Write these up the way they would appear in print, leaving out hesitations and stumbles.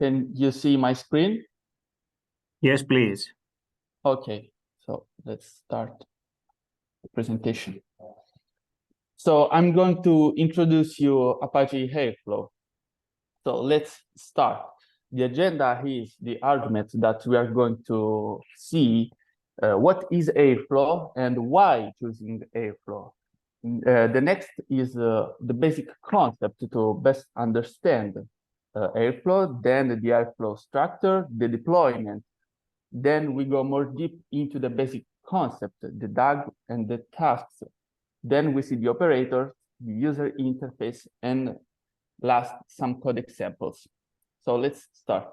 Can you see my screen? Yes, please. Okay, so let's start the presentation. So I'm going to introduce you Apache Airflow. So let's start. The agenda is the argument that we are going to see what is Airflow and why choosing Airflow. The next is the basic concept to best understand Airflow, then the Airflow structure, the deployment. Then we go more deep into the basic concept, the DAG and the tasks. Then we see the operator, the user interface, and last, some code examples. So let's start.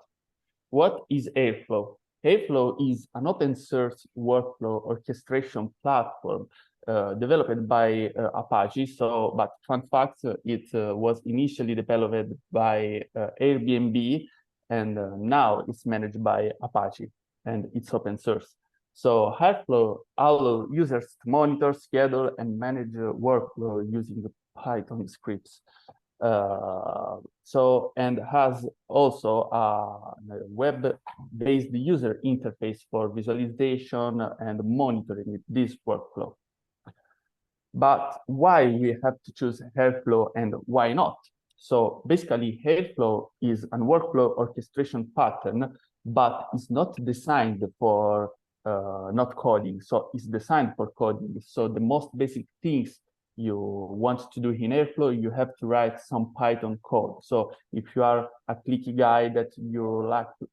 What is Airflow? Airflow is an open source workflow orchestration platform developed by Apache. But fun fact, it was initially developed by Airbnb, and now it's managed by Apache, and it's open source. So Airflow allows users to monitor, schedule, and manage workflow using Python scripts. And has also a web-based user interface for visualization and monitoring this workflow. But why we have to choose Airflow and why not? So basically, Airflow is a workflow orchestration pattern, but it's not designed for not coding. So it's designed for coding. So the most basic things you want to do in Airflow, you have to write some Python code. So if you are a clicky guy that you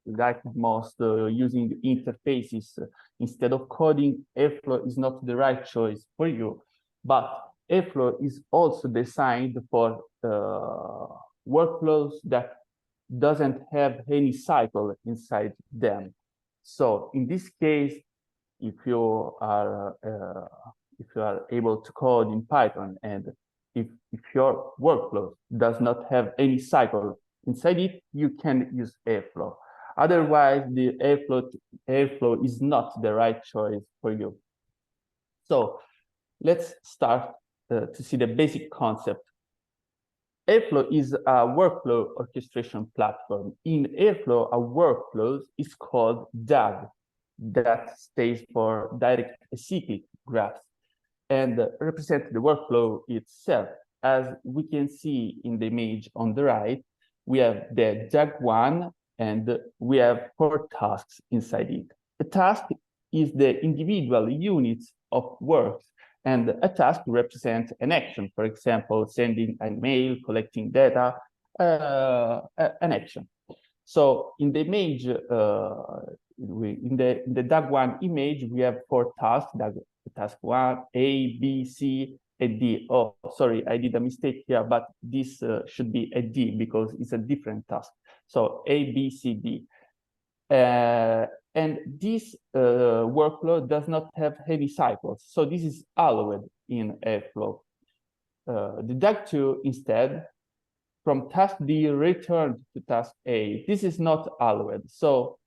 like most using interfaces instead of coding, Airflow is not the right choice for you. But Airflow is also designed for workflows that doesn't have any cycle inside them. So in this case, if you are able to code in Python, and if your workflow does not have any cycle inside it, you can use Airflow. Otherwise, the Airflow is not the right choice for you. So let's start to see the basic concept. Airflow is a workflow orchestration platform. In Airflow, a workflow is called DAG, that stands for Direct Acyclic Graphs, and represent the workflow itself. As we can see in the image on the right, we have the DAG1, and we have 4 tasks inside it. A task is the individual units of work, and a task represents an action. For example, sending an email, collecting data, an action. So in the image, in the DAG1 image, we have 4 tasks: task 1, A, B, C, and D. Oh, sorry, I did a mistake here, but this should be a D because it's a different task. So A, B, C, D. And this workflow does not have heavy cycles. So this is allowed in Airflow. The DAG2 instead, from task D returned to task A. This is not allowed. So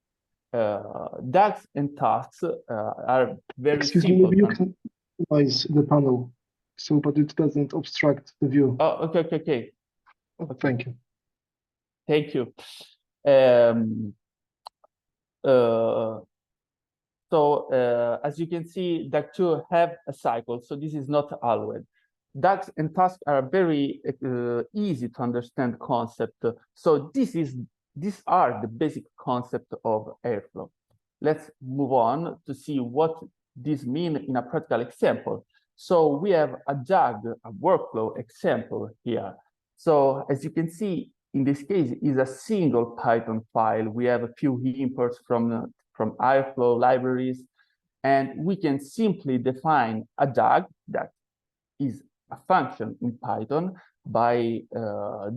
DAGs and tasks are very Excuse simple. me, maybe you can minimize the panel, so but it doesn't obstruct the view. Oh, okay. Thank you. Thank you. As you can see, DAG2 have a cycle, so this is not allowed. DAGs and tasks are very easy to understand concept. So these are the basic concept of Airflow. Let's move on to see what this means in a practical example. So we have a DAG, a workflow example here. So as you can see, in this case, is a single Python file. We have a few imports from Airflow libraries, and we can simply define a DAG that is a function in Python by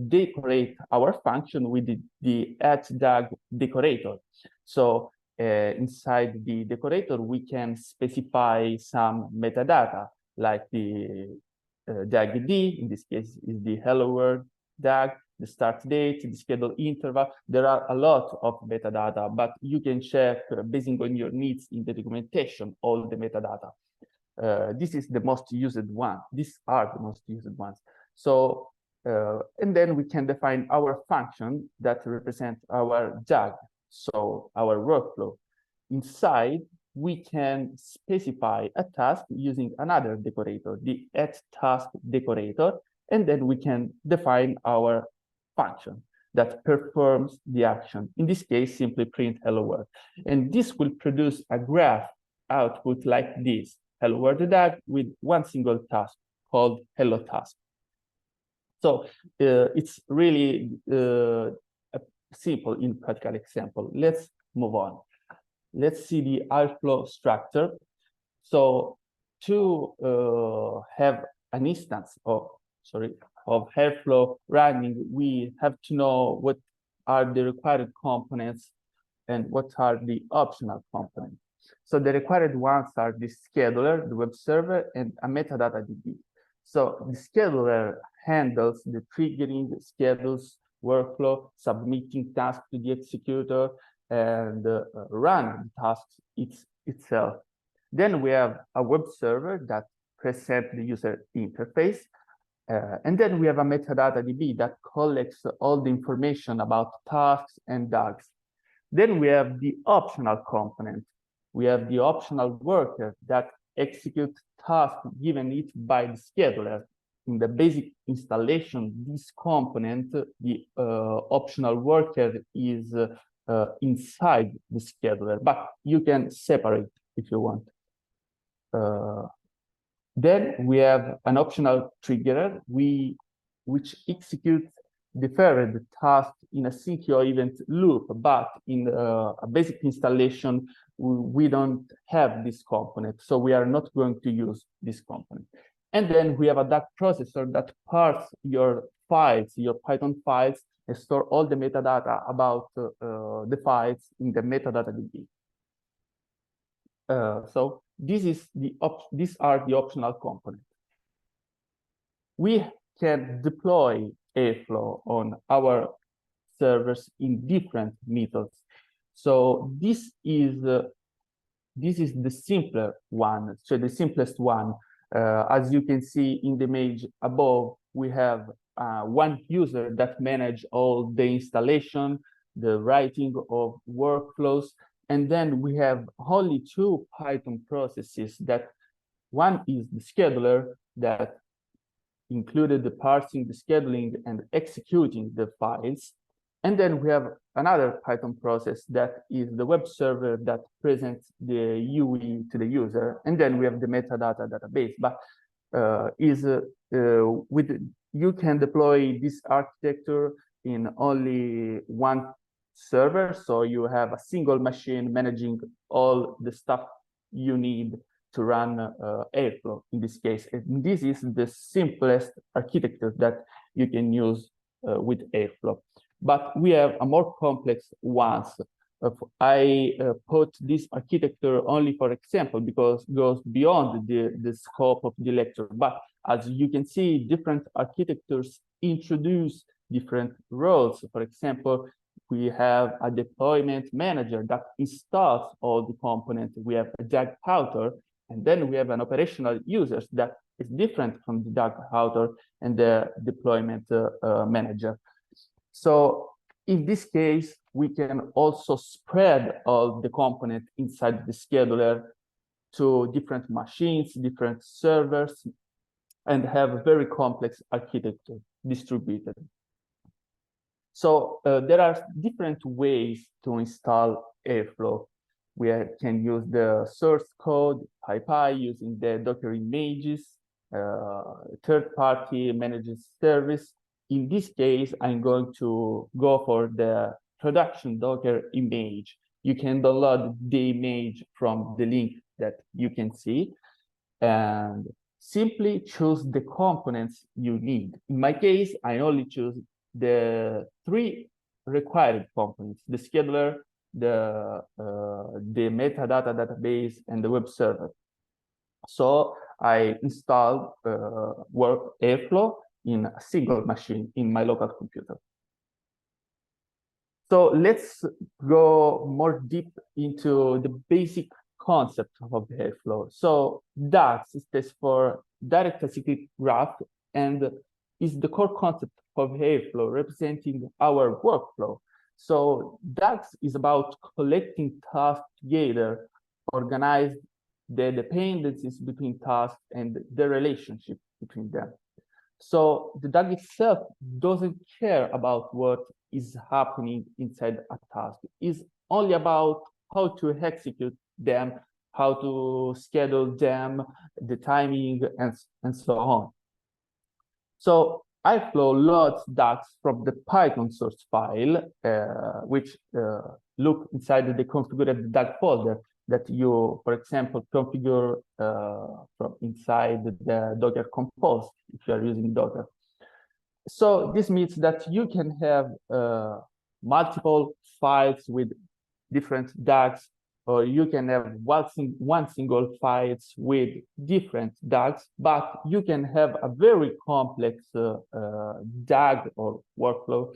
decorate our function with the @DAG decorator. So inside the decorator, we can specify some metadata, like the DAG D, in this case is the hello world DAG, the start date, the schedule interval. There are a lot of metadata, but you can check based on your needs in the documentation all the metadata. This is the most used one. These are the most used ones. So And then we can define our function that represents our DAG, so our workflow. Inside, we can specify a task using another decorator, the @task decorator, and then we can define our function that performs the action. In this case, simply print hello world. And this will produce a graph output like this, hello world DAG with one single task called hello task. So it's really simple in practical example. Let's move on. Let's see the Airflow structure. So to have an instance of Airflow running, we have to know what are the required components and what are the optional components. So the required ones are the scheduler, the web server, and a metadata DB. So the scheduler handles the triggering, schedules, workflow, submitting tasks to the executor, and run the tasks itself. Then we have a web server that presents the user interface. And then we have a metadata DB that collects all the information about tasks and DAGs. Then we have the optional component. We have the optional worker that executes tasks given it by the scheduler. In the basic installation, this component, the optional worker, is inside the scheduler, but you can separate if you want. Then we have an optional triggerer which executes deferred task in a sync or event loop, but in a basic installation, we don't have this component, so we are not going to use this component. And then we have a DAG processor that parse your files, your Python files, and store all the metadata about the files in the metadata DB. So these are the optional components. We can deploy Airflow on our servers in different methods. So this is the simpler one, so the simplest one. As you can see in the image above, we have one user that manages all the installation, the writing of workflows, and then we have only two Python processes. That one is the scheduler that included the parsing, the scheduling, and executing the files. And then we have another Python process that is the web server that presents the UI to the user. And then we have the metadata database. But you can deploy this architecture in only one server. So you have a single machine managing all the stuff you need to run Airflow in this case. And this is the simplest architecture that you can use with Airflow. But we have a more complex ones. I put this architecture only for example because it goes beyond the scope of the lecture. But as you can see, different architectures introduce different roles. For example, we have a deployment manager that installs all the components. We have a DAG author, and then we have an operational user that is different from the DAG author and the deployment manager. So in this case, we can also spread all the components inside the scheduler to different machines, different servers, and have a very complex architecture distributed. So there are different ways to install Airflow. We can use the source code, PyPy, using the Docker images, third-party managed service. In this case, I'm going to go for the production Docker image. You can download the image from the link that you can see and simply choose the components you need. In my case, I only choose the three required components: the scheduler, the metadata database, and the web server. So I installed Airflow in a single machine in my local computer. So let's go more deep into the basic concept of Airflow. So DAGs stands for Direct Acyclic Graph, and is the core concept of Airflow, representing our workflow. So DAGs is about collecting tasks together, organize the dependencies between tasks and the relationship between them. So the DAG itself doesn't care about what is happening inside a task. It's only about how to execute them, how to schedule them, the timing, and so on. So Airflow loads DAGs from the Python source file, which look inside the configured DAG folder that you, for example, configure from inside the Docker Compose if you are using Docker. So this means that you can have multiple files with different DAGs, or you can have one single files with different DAGs, but you can have a very complex DAG or workflow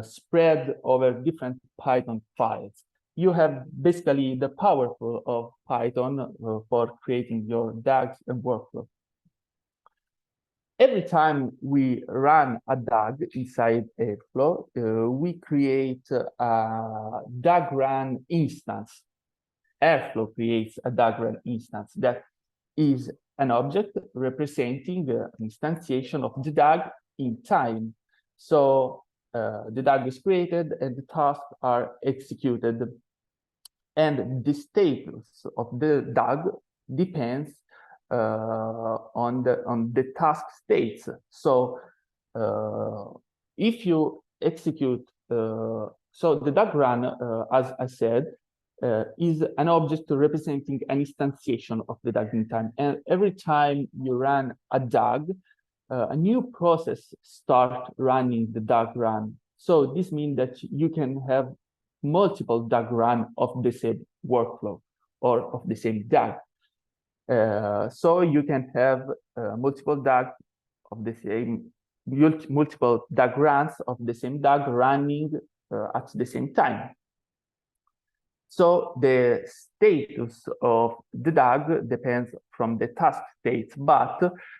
spread over different Python files. You have basically the power of Python for creating your DAGs and workflow. Every time we run a DAG inside Airflow, we create a DAG run instance. Airflow creates a DAG run instance that is an object representing the instantiation of the DAG in time. So the DAG is created and the tasks are executed. And the status of the DAG depends on the task states. So if you execute, so the DAG run, as I said, is an object representing an instantiation of the DAG in time. And every time you run a DAG, a new process starts running the DAG run. So this means that you can have multiple DAG run of the same workflow or of the same DAG. So you can have multiple DAG of the same, multiple DAG runs of the same DAG running at the same time. So the status of the DAG depends from the task states, but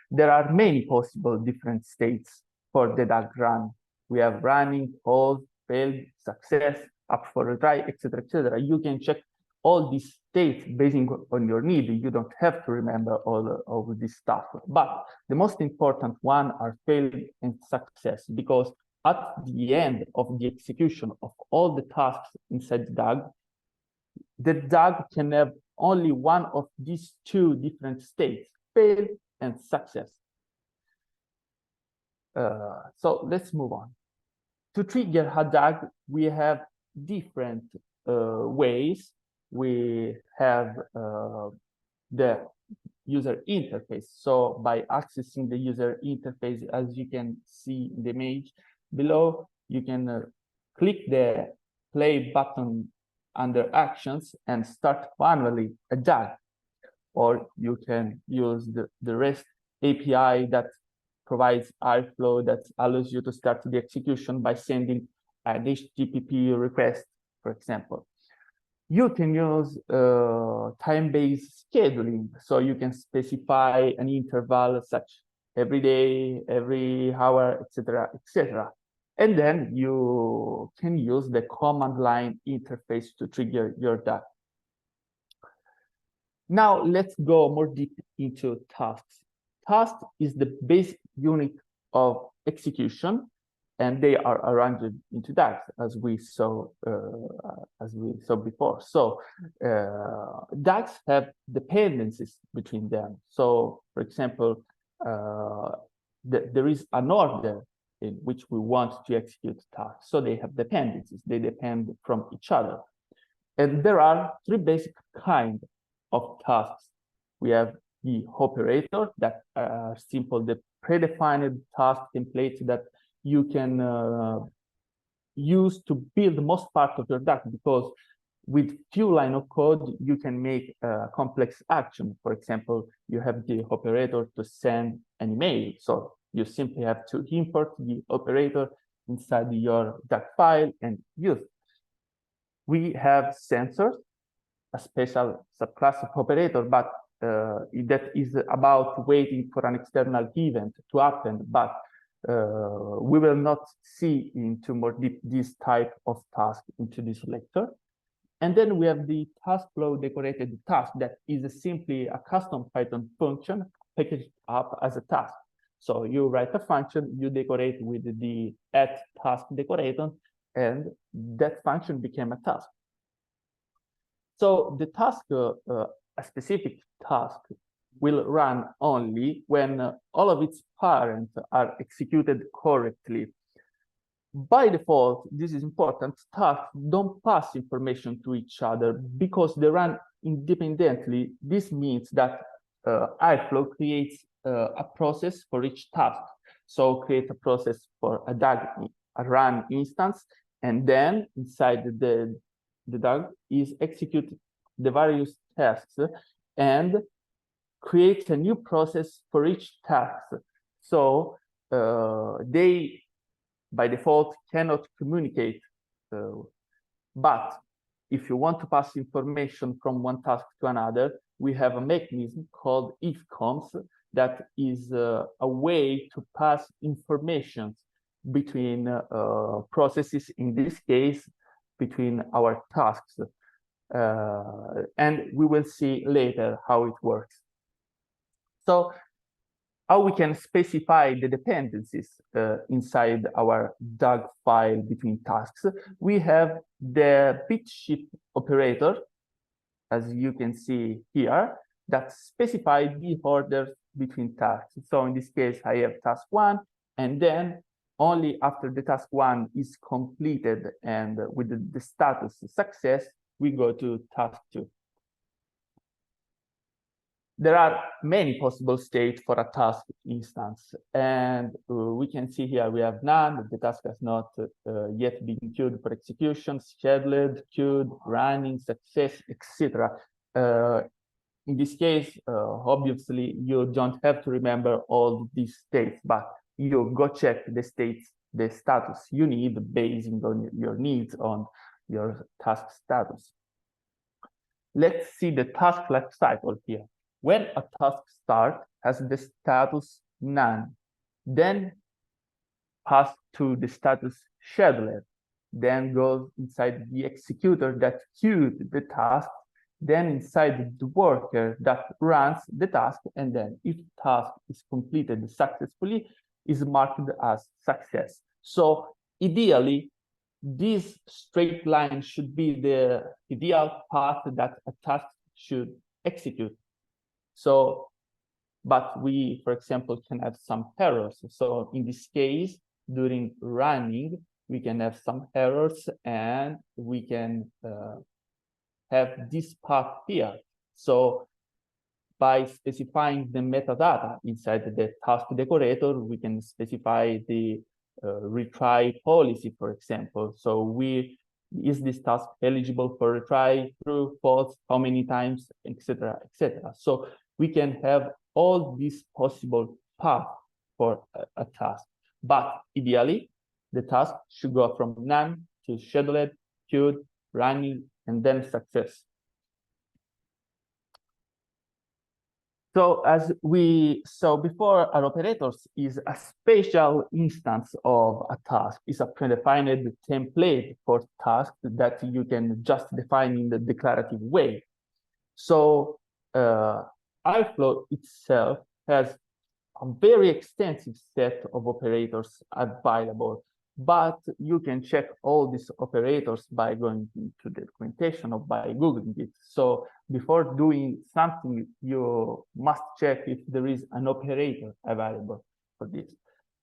there are many possible different states for the DAG run. We have running, pause, failed, success, up for a try, etc., etc. You can check all these states based on your need. You don't have to remember all of this stuff. But the most important one are failed and success, because at the end of the execution of all the tasks inside the DAG can have only one of these two different states, fail and success. So let's move on. To trigger a DAG, we have different ways. We have the user interface. So by accessing the user interface, as you can see in the image below, you can click the play button under actions and start manually a DAG. Or you can use the REST API that provides Airflow that allows you to start the execution by sending an HTTP request, for example. You can use time-based scheduling, so you can specify an interval such every day, every hour, etc., etc. And then you can use the command line interface to trigger your DAG. Now let's go more deep into tasks. Task is the basic unit of execution, and they are arranged into DAGs, as we saw before. So DAGs have dependencies between them. So, for example, there is an order in which we want to execute tasks. So they have dependencies. They depend from each other. And there are three basic kinds of tasks. We have the operator that are simple, the predefined task templates that you can use to build most part of your DAG, because with few lines of code, you can make a complex action. For example, you have the operator to send an email. So you simply have to import the operator inside your DAG file and use it. We have sensors, a special subclass of operator, but that is about waiting for an external event to happen. But we will not see into more deep this type of task into this lecture. And then we have the task flow decorated task that is simply a custom Python function packaged up as a task. So you write a function, you decorate with the @task decorator, and that function became a task. So the task, a specific task, will run only when all of its parents are executed correctly. By default, this is important, tasks don't pass information to each other because they run independently. This means that Airflow creates a process for each task. So create a process for a DAG, a run instance, and then inside the DAG is execute the various tasks and create a new process for each task. So they, by default, cannot communicate. But if you want to pass information from one task to another, we have a mechanism called ifconf that is a way to pass information between processes, in this case, between our tasks. And we will see later how it works. So how we can specify the dependencies inside our DAG file between tasks. We have the bit shift operator, as you can see here, that specifies the order between tasks. So in this case, I have task 1, and then only after the task 1 is completed and with the status success, we go to task 2. There are many possible states for a task instance, and we can see here we have none, the task has not yet been queued for execution, scheduled, queued, running, success, etc. In this case, obviously, you don't have to remember all these states, but you go check the states, the status you need based on your needs, on your task status. Let's see the task life cycle here. When a task start has the status none, then pass to the status scheduler, then goes inside the executor that queued the task, then inside the worker that runs the task, and then if task is completed successfully, is marked as success. So ideally, this straight line should be the ideal path that a task should execute. So, but we, for example, can have some errors. So in this case, during running, we can have some errors and we can have this path here. So by specifying the metadata inside the task decorator, we can specify the retry policy, for example. So is this task eligible for retry, true, false, how many times, etc., etc. So we can have all these possible paths for a task. But ideally, the task should go from none to scheduled, queued, running, and then success. So as we saw before, our operators is a special instance of a task. It's a predefined template for tasks that you can just define in the declarative way. So Airflow itself has a very extensive set of operators available, but you can check all these operators by going to the documentation or by Googling it. So before doing something, you must check if there is an operator available for this.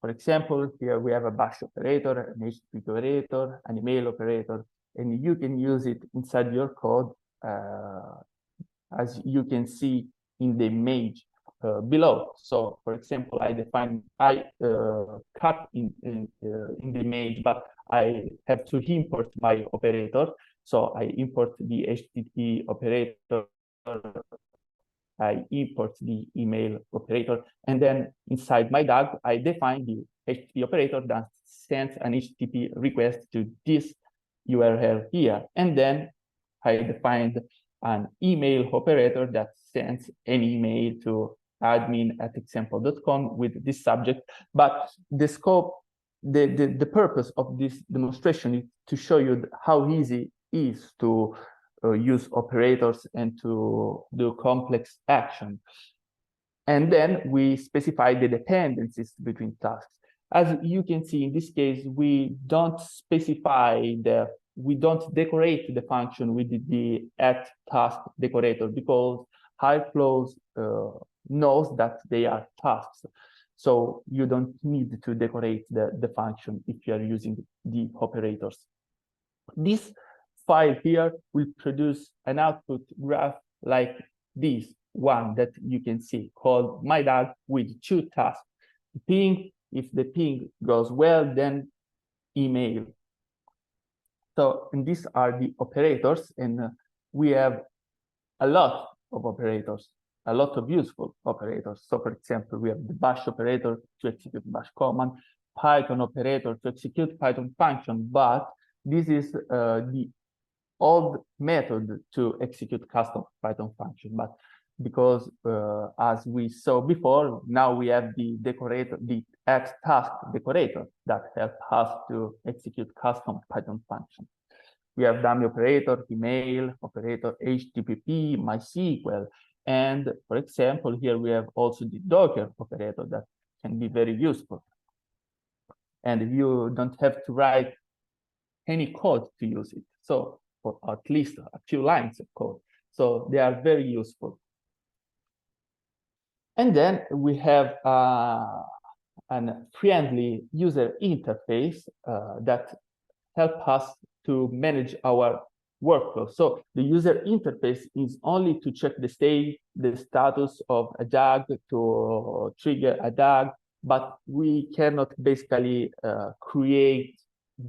For example, here we have a bash operator, an HTTP operator, an email operator, and you can use it inside your code, as you can see in the image below. So, for example, I cut in the image, but I have to import my operator. So I import the HTTP operator, I import the email operator, and then inside my DAG, I define the HTTP operator that sends an HTTP request to this URL here. And then I defined an email operator that sends an email to admin@example.com with this subject. But the scope, the purpose of this demonstration is to show you how easy it is to use operators and to do complex action. And then we specify the dependencies between tasks. As you can see, in this case, we don't specify we don't decorate the function with the @task decorator, because Airflow knows that they are tasks. So you don't need to decorate the function if you are using the operators. This file here will produce an output graph like this one that you can see, called my DAG with 2 tasks. Ping, if the ping goes well, then email. So, and these are the operators, and we have a lot of operators, a lot of useful operators. So, for example, we have the bash operator to execute bash command, Python operator to execute Python function, but this is the old method to execute custom Python function. But because as we saw before, now we have the decorator, the @task decorator that helps us to execute custom Python function. We have dummy operator, email operator, HTTP, MySQL, and for example, here we have also the Docker operator that can be very useful. And you don't have to write any code to use it. So, or at least a few lines of code. So they are very useful. And then we have a friendly user interface that helps us to manage our workflow. So the user interface is only to check the state, the status of a DAG, to trigger a DAG, but we cannot basically create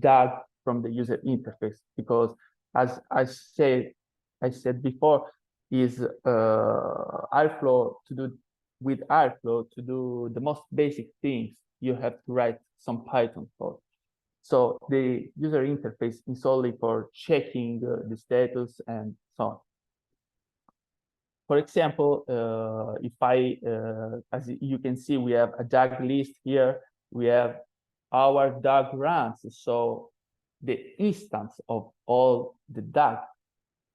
DAG from the user interface, because as I said before, is Airflow to do with Airflow to do the most basic things, you have to write some Python code. So the user interface is only for checking the status and so on. For example, if as you can see, we have a DAG list here. We have our DAG runs. So the instance of all the DAG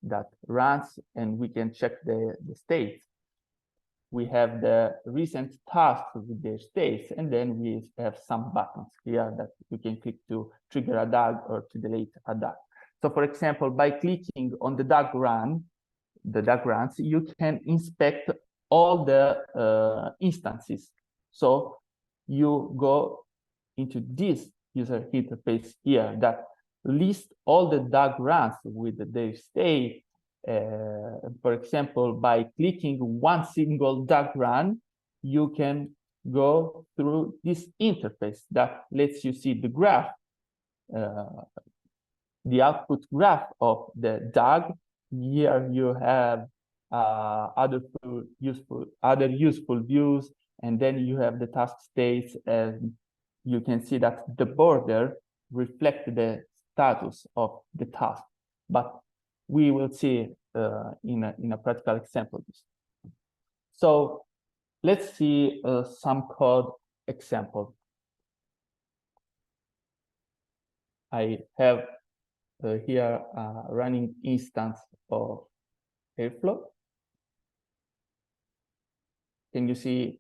that runs, and we can check the state. We have the recent tasks with their states, and then we have some buttons here that you can click to trigger a DAG or to delete a DAG. So for example, by clicking on the DAG runs, you can inspect all the instances. So you go into this user interface here that lists all the DAG runs with their state. For example, by clicking one single DAG run, you can go through this interface that lets you see the graph, the output graph of the DAG. Here you have other useful views, and then you have the task states, and you can see that the border reflects the status of the task. But we will see in a practical example. So let's see some code example. I have here a running instance of Airflow. Can you see?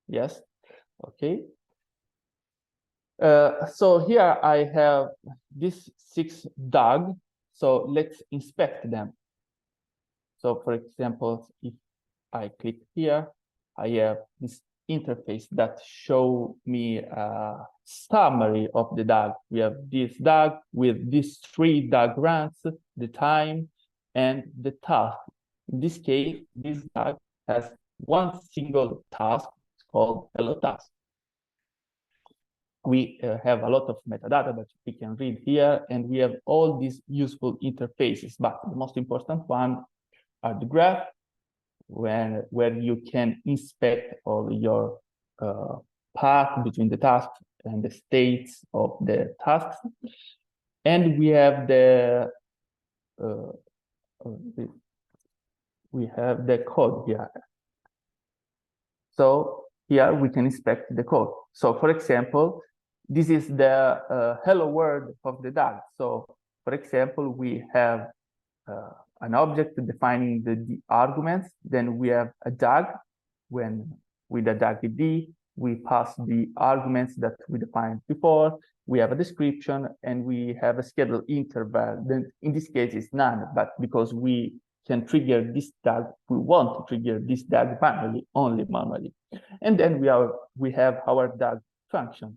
Yes. Okay. So here I have these 6 DAG. So let's inspect them. So for example, if I click here, I have this interface that show me a summary of the DAG. We have this DAG with these 3 DAG runs, the time, and the task. In this case, this DAG has one single task called hello task. We have a lot of metadata that we can read here, and we have all these useful interfaces. But the most important one are the graph, where you can inspect all your path between the tasks and the states of the tasks. And we have the we have the code here. So here we can inspect the code. So for example, this is the hello world of the DAG. So for example, we have an object defining the arguments. Then we have a DAG. When with a DAG ID, we pass the arguments that we defined before. We have a description and we have a schedule interval. Then in this case, it's none, but because we can trigger this DAG, we want to trigger this DAG manually, only manually. And then we have our DAG function.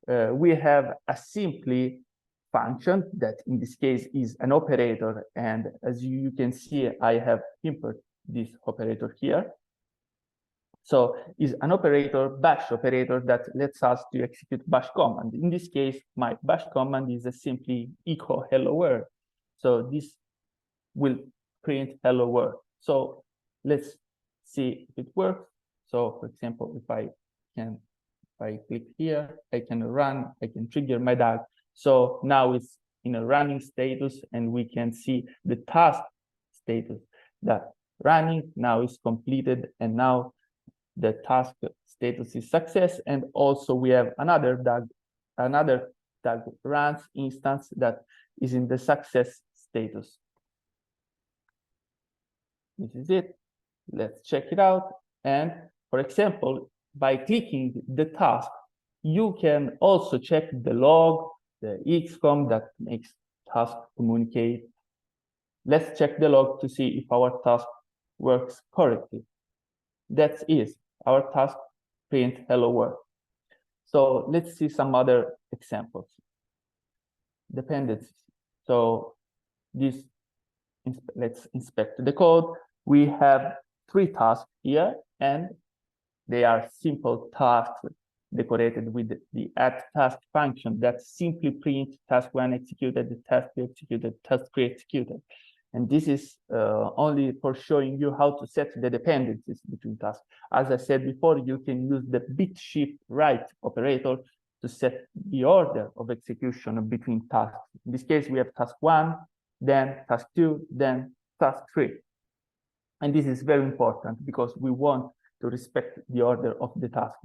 We have a simply function that in this case is an operator. And as you can see, I have imported this operator here. So is an operator, bash operator, that lets us to execute bash command. In this case, my bash command is a simply echo hello world. So this will print hello world. So let's see if it works. So for example, if I click here, I can run, I can trigger my DAG. So now it's in a running status and we can see the task status that running now is completed, and now the task status is success. And also we have another DAG runs instance that is in the success status. This is it. Let's check it out. And for example, by clicking the task, you can also check the log, the XCOM that makes task communicate. Let's check the log to see if our task works correctly. That is, our task print hello world. So let's see some other examples. Dependencies. So this, let's inspect the code. We have 3 tasks here, and they are simple tasks decorated with the add task function that simply print task 1 executed, task 2 executed, task 3 executed. And this is only for showing you how to set the dependencies between tasks. As I said before, you can use the bit shift right operator to set the order of execution between tasks. In this case, we have task 1, then task 2, then task 3. And this is very important because we want to respect the order of the task.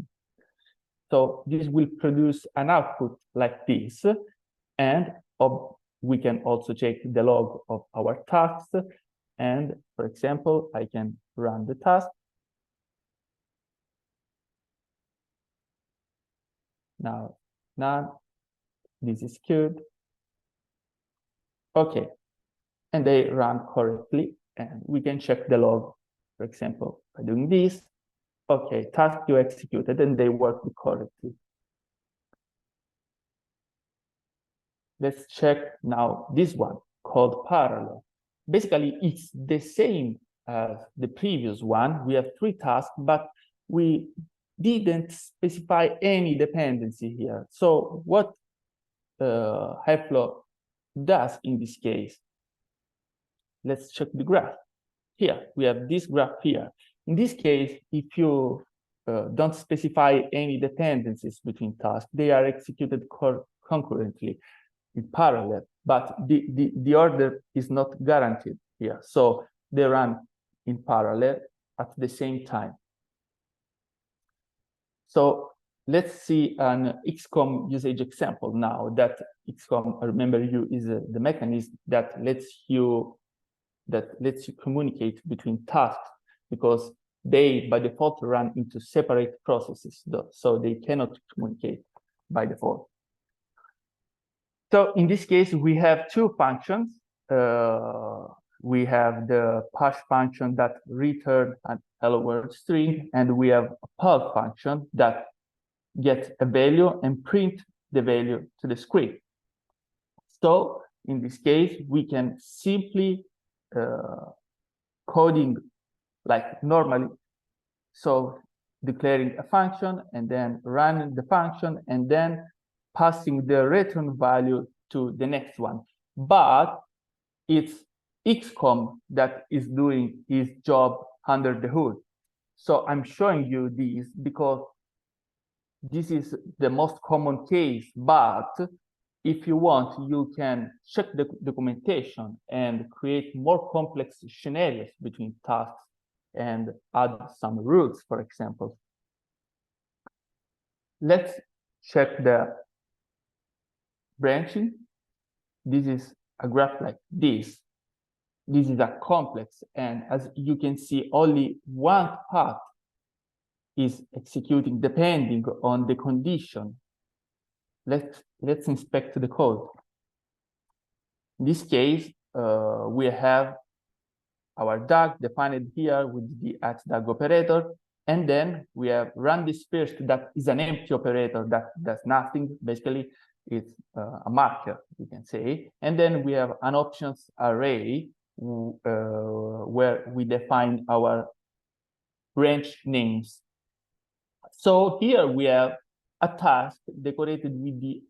So this will produce an output like this, and we can also check the log of our tasks. And for example, I can run the task. Now, none. This is good. Okay. And they run correctly. And we can check the log, for example, by doing this. Okay, task you executed, and they work correctly. Let's check now this one called parallel. Basically, it's the same as the previous one. We have 3 tasks, but we didn't specify any dependency here. So what Airflow does in this case? Let's check the graph. Here, we have this graph here. In this case, if you don't specify any dependencies between tasks, they are executed concurrently in parallel, but the order is not guaranteed here. So they run in parallel at the same time. So let's see an XCOM usage example now. That XCOM, I remember you, is the mechanism that lets you communicate between tasks, because they by default run into separate processes, so they cannot communicate by default. So in this case, we have 2 functions. We have the push function that return an hello world string, and we have a pull function that gets a value and print the value to the screen. So in this case, we can simply coding like normally, so declaring a function and then running the function and then passing the return value to the next one. But it's XCOM that is doing its job under the hood. So I'm showing you this because this is the most common case, but if you want, you can check the documentation and create more complex scenarios between tasks and add some rules, for example. Let's check the branching. This is a graph like this. This is a complex, and as you can see, only one path is executing depending on the condition. Let's inspect the code. In this case, we have our DAG defined here with the @DAG operator, and then we have run this first, that is an empty operator that does nothing. Basically, it's a marker, you can say. And then we have an options array where we define our branch names. So here we have a task decorated with the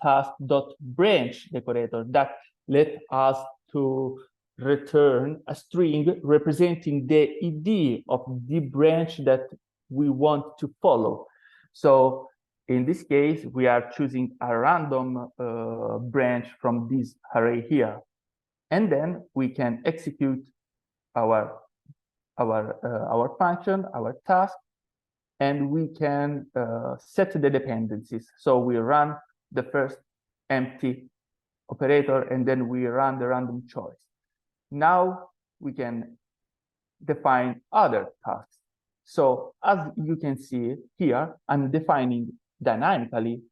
@task.branch decorator that let us to return a string representing the ID of the branch that we want to follow. So in this case, we are choosing a random branch from this array here. And then we can execute our function, our task, and we can set the dependencies. So we run the first empty operator, and then we run the random choice. Now we can define other tasks. So as you can see here, I'm defining dynamically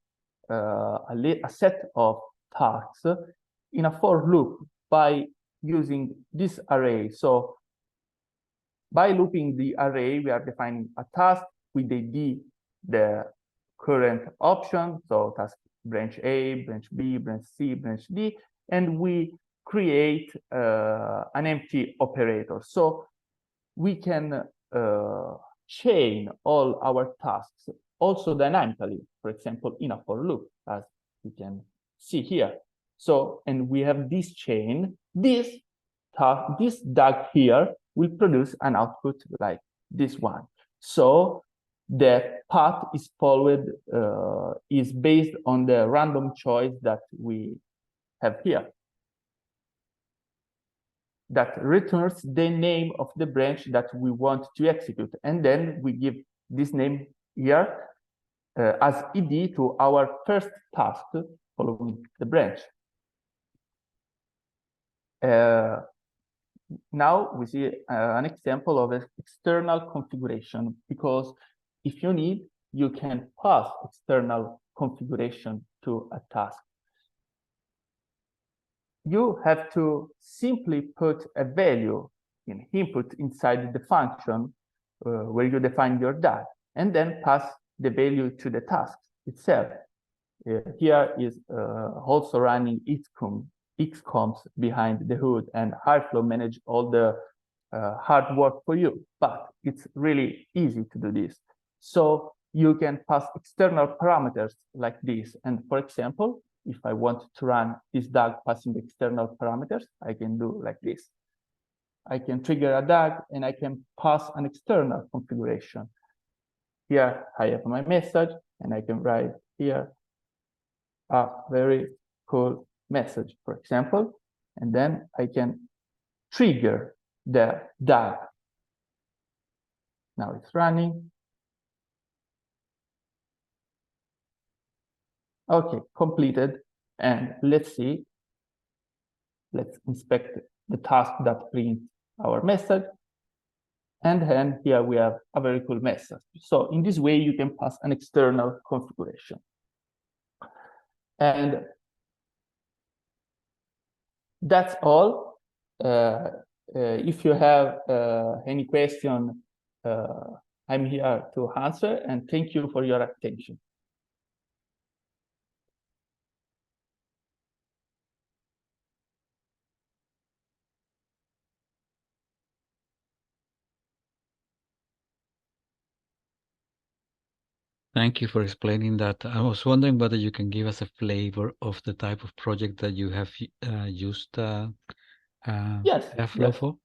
a set of tasks in a for loop by using this array. So by looping the array, we are defining a task with the current option. So task branch A, branch B, branch C, branch D, and we create an empty operator. So we can chain all our tasks also dynamically, for example, in a for loop, as you can see here. So, and we have this chain, this DAG here will produce an output like this one. So the path is followed, is based on the random choice that we have here, that returns the name of the branch that we want to execute. And then we give this name here as ID to our first task following the branch. Now we see an example of an external configuration, because if you need, you can pass external configuration to a task. You have to simply put a value in input inside the function where you define your DAG, and then pass the value to the task itself. Here is also running XComs behind the hood, and Airflow manage all the hard work for you, but it's really easy to do this. So you can pass external parameters like this. And for example, if I want to run this DAG passing external parameters, I can do like this. I can trigger a DAG and I can pass an external configuration. Here I have my message, and I can write here a very cool message, for example, and then I can trigger the DAG. Now it's running. Okay, completed. And let's see. Let's inspect the task that prints our message. And then here we have a very cool message. So in this way, you can pass an external configuration. And that's all. If you have any question, I'm here to answer, and thank you for your attention. Thank you for explaining that. I was wondering whether you can give us a flavor of the type of project that you have used Yes, Airflow for.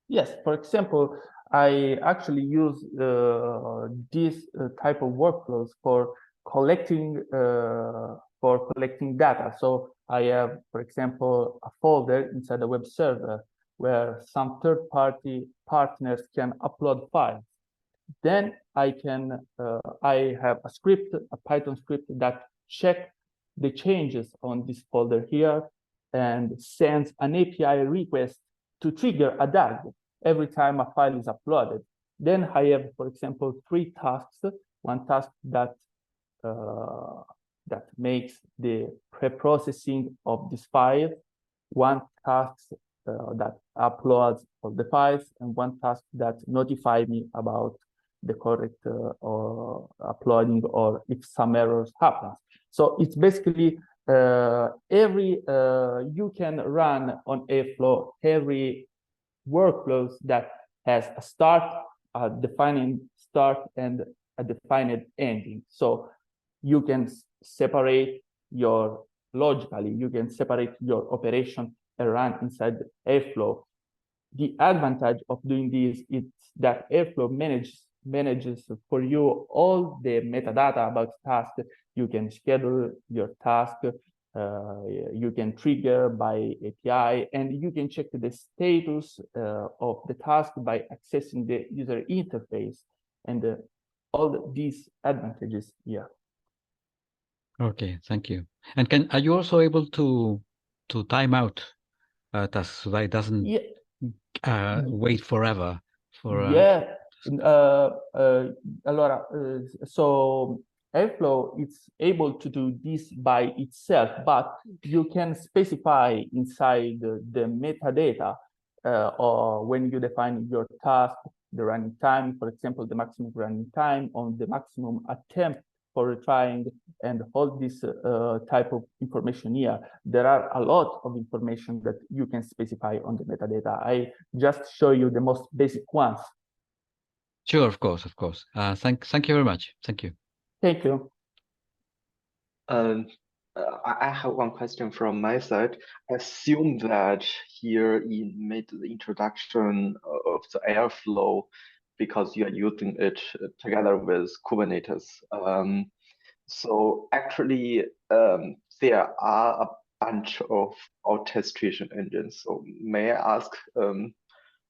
Yes, for example, I actually use this type of workflows for collecting for collecting data. So I have, for example, a folder inside a web server where some third-party partners can upload files. Then I have a script, a Python script that checks the changes on this folder here and sends an API request to trigger a DAG every time a file is uploaded. Then I have, for example, 3 tasks. One task that makes the pre-processing of this file, one task that uploads all the files, and one task that notifies me about the correct or uploading or if some errors happen. So it's basically you can run on Airflow every workflows that has a start, a defining start, and a defined ending. So you can separate logically, you can separate your operation and run inside Airflow. The advantage of doing this is that Airflow manages for you all the metadata about task. You can schedule your task, you can trigger by API, and you can check the status of the task by accessing the user interface, and all these advantages here. Okay, thank you. And are you also able to time out tasks so that it doesn't wait forever for? So Airflow it's able to do this by itself, but you can specify inside the metadata or when you define your task, the running time, for example, the maximum running time on the maximum attempt for retrying, and all this type of information here. There are a lot of information that you can specify on the metadata. I just show you the most basic ones. Sure, of course. Thank you very much. Thank you. Thank you. I have one question from my side. I assume that here you made the introduction of the Airflow because you are using it together with Kubernetes. So actually, there are a bunch of orchestration engines. So may I ask,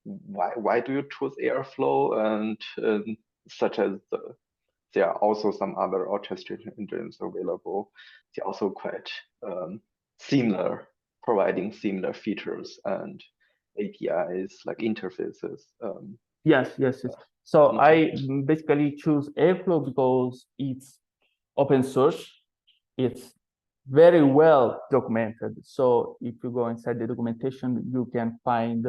why do you choose Airflow, and such as there are also some other orchestration engines available. They're also quite similar, providing similar features and APIs like interfaces. Yes. So I basically choose Airflow because it's open source. It's very well documented. So if you go inside the documentation, you can find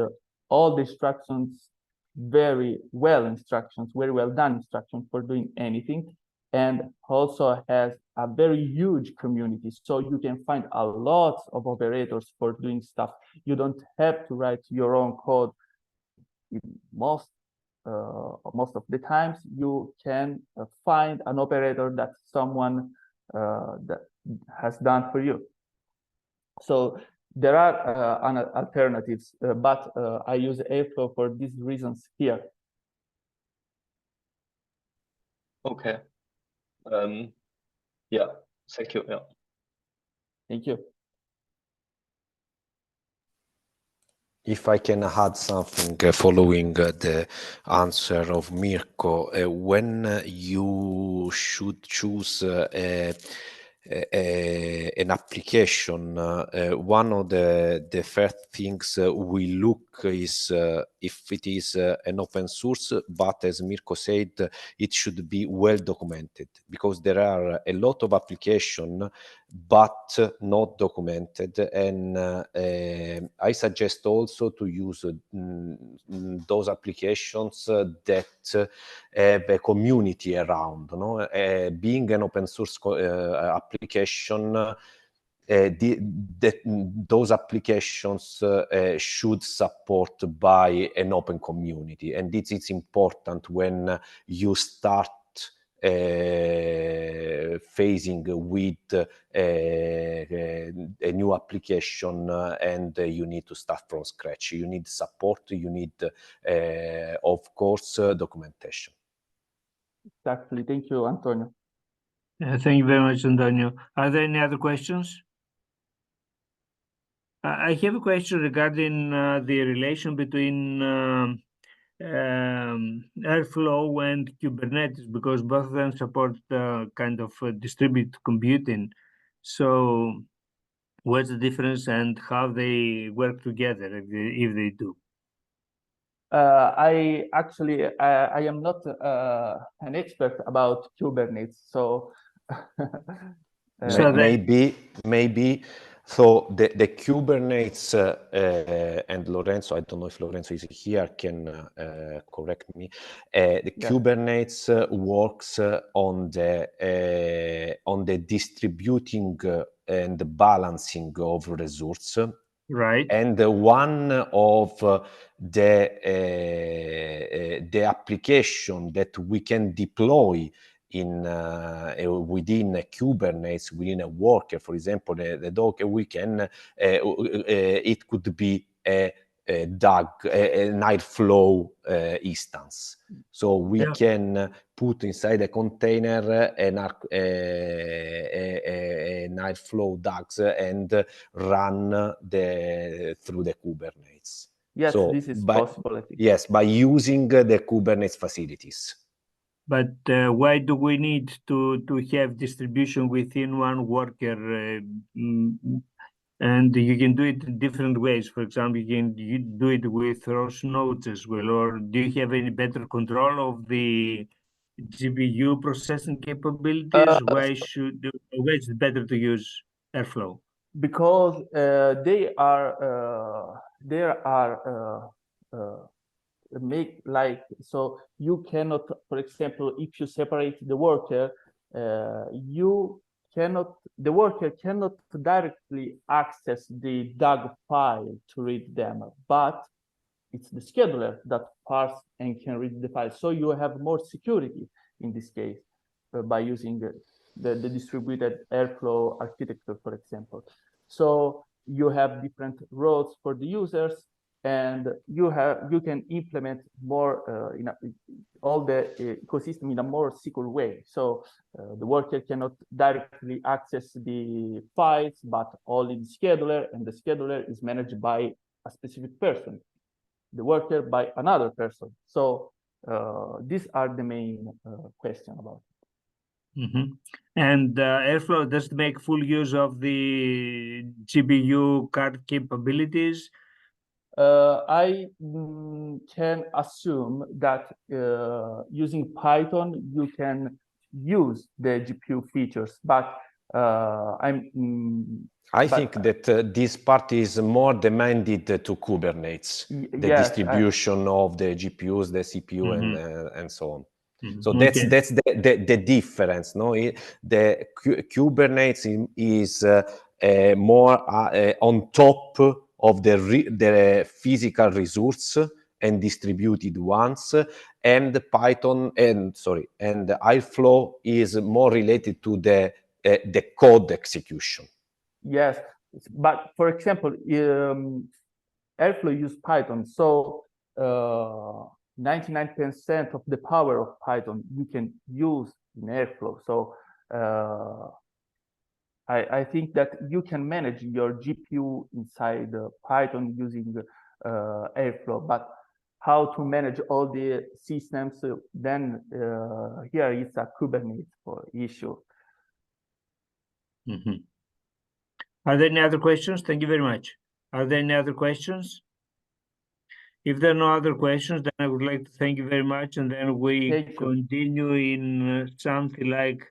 all the instructions, very well done instructions for doing anything, and also has a very huge community. So you can find a lot of operators for doing stuff. You don't have to write your own code. Most of the times you can find an operator that someone that has done for you. So there are alternatives, but I use Airflow for these reasons here. Okay. Yeah. Thank you. Yeah. Thank you. If I can add something following the answer of Mirco, when you should choose an application, one of the first things we look is if it is an open source, but as Mirco said, it should be well documented, because there are a lot of applications but not documented, and I suggest also to use those applications that have a community around. Being an open source application, those applications should support by an open community, and this is important when you start facing with a new application and you need to start from scratch. You need support, you need of course documentation. Exactly. Thank you, Antonio. Thank you very much, Antonio. Are there any other questions? I have a question regarding the relation between Airflow and Kubernetes, because both of them support kind of distributed computing. So what's the difference and how they work together if they do? I actually I am not an expert about Kubernetes, so So maybe. So the Kubernetes and Lorenzo, I don't know if Lorenzo is here, can correct me. The Kubernetes works on the distributing and balancing of resources. right. And one of the application that we can deploy in within a Kubernetes, within a worker, for example, the Docker, we can it could be a DAG, an Airflow instance. So we can put inside a container an Airflow DAGs and run through the Kubernetes. Yes, so this is possible, I think. Yes, by using the Kubernetes facilities. But why do we need to have distribution within one worker? And you can do it in different ways. For example, you do it with ROS nodes as well. Or do you have any better control of the GPU processing capabilities? Why is it better to use Airflow? Because there are make like, so you cannot, for example, if you separate the worker, the worker cannot directly access the DAG file to read them, but it's the scheduler that parse and can read the file. So you have more security in this case by using the distributed Airflow architecture, for example. So you have different roles for the users, and you can implement more all the ecosystem in a more secure way. So the worker cannot directly access the files, but only the scheduler, and the scheduler is managed by a specific person, the worker by another person. So these are the main question about it. Mm-hmm. And Airflow does make full use of the GPU card capabilities. I can assume that using Python, you can use the GPU features, but I think that this part is more demanded to Kubernetes, the distribution of the GPUs, the CPU, and so on. So that's the difference. No, the Kubernetes is more on top of the physical resource and distributed ones, and Python and Airflow is more related to the code execution. Yes, but for example, Airflow uses Python, so 99% of the power of Python you can use in Airflow. So I think that you can manage your GPU inside Python using Airflow, but how to manage all the systems, then here is a Kubernetes issue. Mm-hmm. Are there any other questions? Thank you very much. Are there any other questions? If there are no other questions, then I would like to thank you very much, and then we continue in something like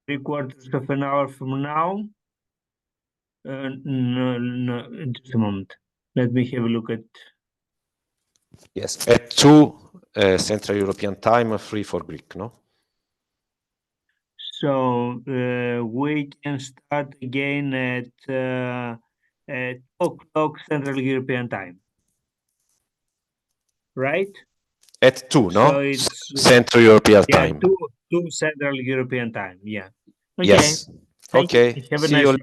3/4 of an hour from now. No, just a moment. Let me have a look at. Yes, at 2 Central European Time, 3 for Greek, no? So we can start again at 2 o'clock Central European Time. Right? At 2, no? So it's Central European Time. 2 Central European Time, yeah. Okay. Yes. Thank Okay. you. Have a See nice you one.